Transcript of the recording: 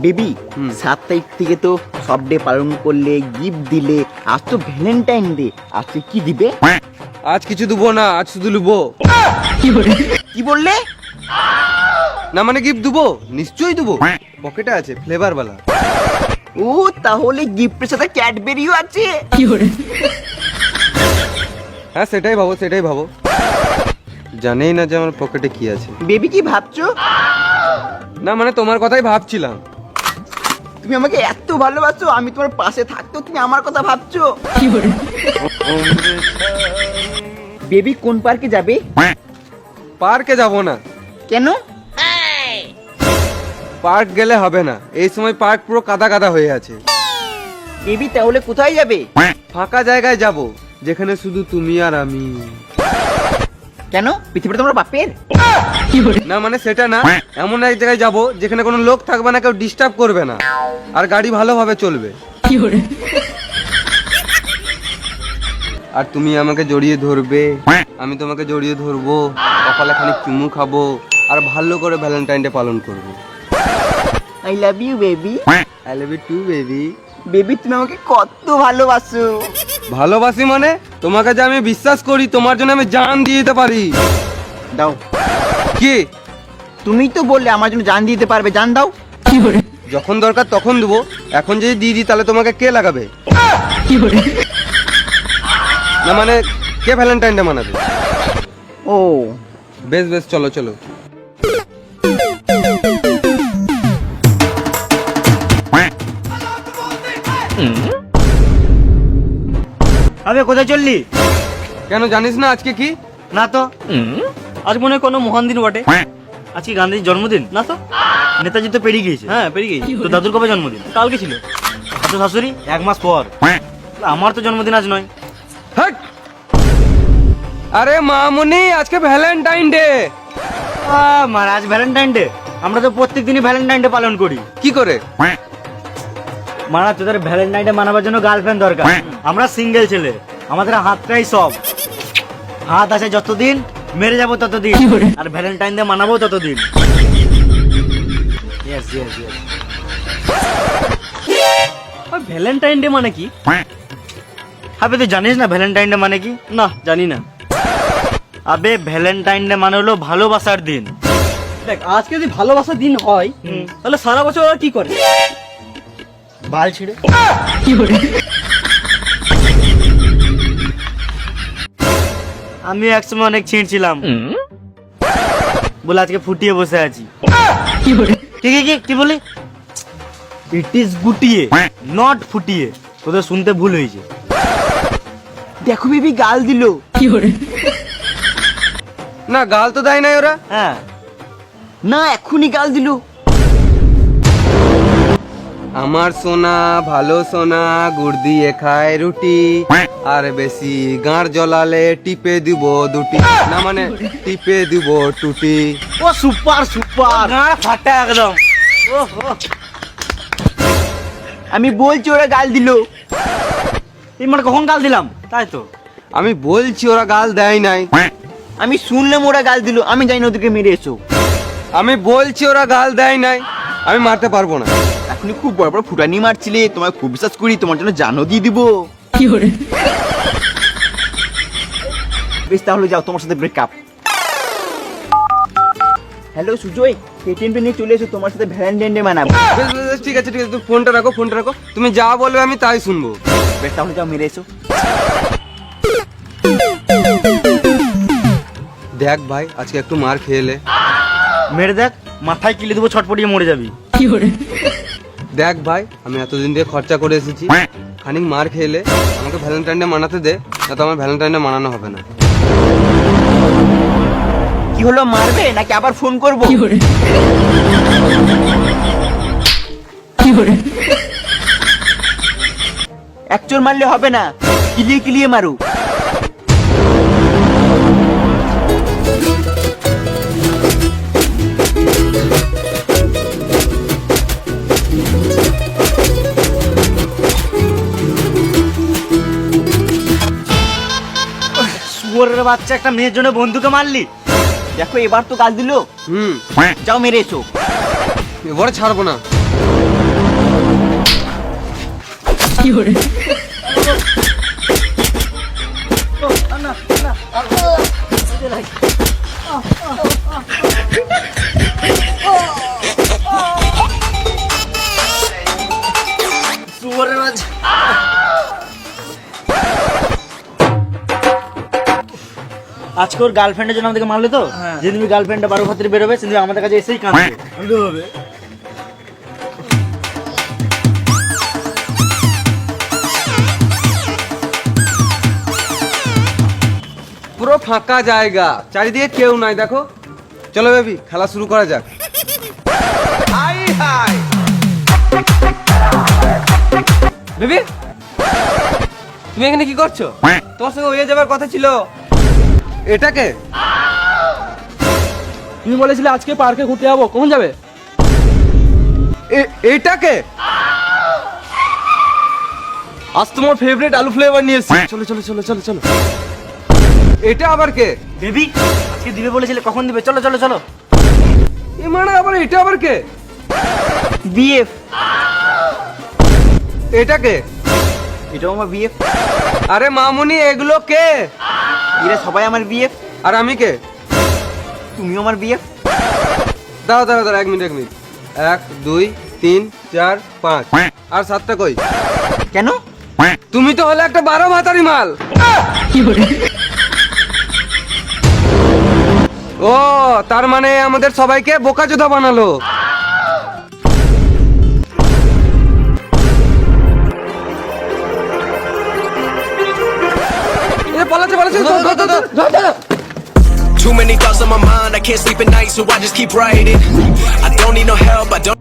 Baby 7 তারিখ থেকে তো সব ডে পালন করলে, গিফট দিলে, আজ তো ভ্যালেন্টাইন ডে, আজকে কি দিবে? আজ কিছু দেবো না, আজ শুধু লুবো। কি বললে? না মানে গিফট দেবো, নিশ্চয়ই দেবো, পকেটে আছে ফ্লেভার বালা। ও তাহলে গিফটের সাথে ক্যাডবেরিও আছে? হ্যাঁ সেটাই ভাবো, সেটাই ভাবো। জানেই না যে আমার পকেটে কি আছে। বেবি কি ভাবছো? না মানে তোমার কথাই ভাবছিলাম। তুমি আমাকে এত ভালোবাসো, আমি তোমার পাশে থাকতেও তুমি আমার কথা ভাবছো? বেবি কোন পার্কে যাবে? পার্কে যাবো না। কেন? পার্ক গেলে হবে না, এই সময় পার্ক পুরো কাদা কাদা হয়ে আছে। বেবি তাহলে কোথায় যাবে? ফাঁকা জায়গায় যাব, যেখানে শুধু তুমি আর আমি। কেন? পৃথিবীটা তোমার বাপের? না মানে সেটা না, এমন এক জায়গায় যাব যেখানে কোনো লোক থাকবে না, কেউ ডিস্টার্ব করবে না, আর গাড়ি ভালোভাবে চলবে। আর তুমি আমাকে জড়িয়ে ধরবে, আমি তোমাকে জড়িয়ে ধরবো, কপালে খানিক চুমু খাবো, আর ভালো করে ভ্যালেন্টাইন ডে পালন করবো। I love you baby. I love you too baby. Baby তুমি আমাকে কত ভালোবাসো। ভালোবাসি মানে তোমাকে যে আমি বিশ্বাস করি, তোমার জন্য আমি জান দিয়ে দিতে পারি। দাও। কি? তুমি তো বললে আমার জন্য জান দিতে পারবে, জান দাও। যখন দরকার তখন দেবো, এখন যদি দিয়ে দিই তাহলে তোমাকে কে লাগাবে? না মানে কে ভ্যালেন্টাইন ডে মানাবে? ও বেশ বেশ, চলো চলো। আবে কোথায় চললি? কেন জানিস না আজকে কি? না তো। আজ মনে হয় কোনো মহান দিন বটে। আজকে গান্ধীর জন্মদিন না তো? নেতাজি তো পেরিয়ে গিয়েছে। হ্যাঁ পেরিয়ে গিয়েছে। তো দাদুর কবে জন্মদিন? কালকে ছিল। আর তো শাশুড়ি 1 মাস পর। আমার তো জন্মদিন আজ নয়। হাট! আরে মামুনি, আজকে ভ্যালেন্টাইন ডে। মার আজ ভ্যালেন্টাইন ডে? আমরা তো প্রত্যেক দিনই ভ্যালেন্টাইন ডে পালন করি। কি করে? মারা তোদের ভ্যালেন্টাইন ডে মানাবার জন্য গার্লফ্রেন্ড দরকার। আমরা সিঙ্গেল ছেলে, আমাদের হাতটাই সব। হাত আছে যতদিন, মেরে যাবো ততদিন, আর ভ্যালেন্টাইন ডে মানাবো ততদিন। Yes yes yes. Valentine day মানে কি? আবে তুই জানিস না ভ্যালেন্টাইন ডে মানে কি? না জানি না। আবে ভ্যালেন্টাইন ডে মানে হলো ভালোবাসার দিন। দেখ আজকে যদি ভালোবাসার দিন হয় তাহলে সারা বছর ওরা কি করে? বাল ছিড়ে। আমি একসময় অনেক ছিঁড়ছিলাম, বলে আজকে ফুটিয়ে বসে আছি। কি কি বলি? ইট ইজ গুটিয়ে, নট ফুটিয়ে। তোদের শুনতে ভুল হয়েছে। দেখো বেবি গাল দিল। না গাল তো দেয় নাই ওরা। হ্যাঁ না এখনই গাল দিল। আমার সোনা ভালো সোনা, গুড় দিয়ে খায় রুটি, আর বেশি গাঁড় জ্বলালে টিপে দিব দুটি। না মানে টিপে দিব টুটি। ও সুপার সুপার, গাঁড় ফাটা একদম। আমি বলছি ওরা গাল দিল। এই মানে কখন গাল দিলাম? তাই তো আমি বলছি ওরা গাল দেয় নাই। আমি শুনলাম ওরা গাল দিল, আমি জানি না ওদেরকে মেরে এসো। আমি বলছি ওরা গাল দেয় নাই, আমি মারতে পারবো না। এখনই খুব বড় বড় ফুটানি মারছিলে, তোমায় খুব বিশ্বাস করি, তোমার জন্য জানও দিয়ে দিব। বেশ তাহলে যাও, তোমার সাথে ব্রেকআপ। হ্যালো সুজয়, কেটিএমটা নিয়ে চলে এসো, তোমার সাথে ভ্যালেন্টাইন ডে মানাবো। বেশ বেশ বেশ, ঠিক আছে ঠিক আছে, তুমি ফোনটা রাখো, ফোনটা রাখো। তুমি যা বলবে আমি তাই শুনবো। বেশ তাহলে যাও, মেরে এসো। দেখ ভাই, আজকে একটু মার খেয়েলে। মেরে দেখ, মাথায় কিলে দেবো, ছটপটিয়ে মরে যাবি। দেখ ভাই, আমি এতদিন দিয়ে খরচা করে এসেছি, খানিক মার খেলে আমাকে ভ্যালেন্টাইন ডে মানাতে দে, না তো আমার ভ্যালেন্টাইন ডে মানানো হবে না। কি হলো, মারবে নাকি আবার ফোন করবো? এক চোর মারলে হবে না, কিলিয়ে কিলিয়ে মারু। শুয়োরের বাচ্চা, একটা মেয়ের জন্য বন্ধুকে মারলি। দেখো এবার তো গাল দিল। হুম, যাও মেরে এসো। এবারে ছাড়বো না। শুয়োরের বাচ্চা। আজকে ওর গার্লফ্রেন্ডের জন্য আমাদেরকে মারলে তো, যেদিন গার্লফ্রেন্ডটা 12 খাতির বেরোবে সেদিন আমাদের কাছে এসেই কাঁদবে। পুরো ফাঁকা জায়গা, চারিদিকে কেউ নাই, দেখো। চলো বেবি, খেলা শুরু করা যাক। হাই হাই বেবি, তুমি এখানে কি করছো? তোমার সঙ্গে হয়ে যাবার কথা ছিল। এটাকে তুমি বলেছিলে আজকে পার্কে ঘুরতে যাবো, কখন যাবে? এটাকে আজ তোমার ফেভারিট আলু ফ্লেভার নিয়ে এসেছি। চলো চলো চলো চলো চলো। এটা আবার কে? বেবি আজকে দিবে বলেছিলে, কখন দিবে? চলো চলো চলো। এ মানে আবার এটা আবার কে? বিএফ। এটাকে? এটাও আমার বিএফ। আরে মামুনি, এগুলো কে? এরা সবাই আমার বিএফ। আর আমি কে? তুমিও আমার বিএফ। দাঁড়া দাঁড়া দাঁড়া, 1 মিনিট 1 মিনিট। 1 2 3 4 5 আর 7টা কই? কেন? তুমি তো হলে একটা 12 ভাতারি মাল। ও তার মানে আমাদের সবাইকে বোকাচোদা বানালো। এ পালাচ্ছে পালাচ্ছে, ধর, ধর, ধর, ধর, ধর। Too many thoughts on my mind, I can't sleep at night, so I just keep writing. I don't need no help, I don't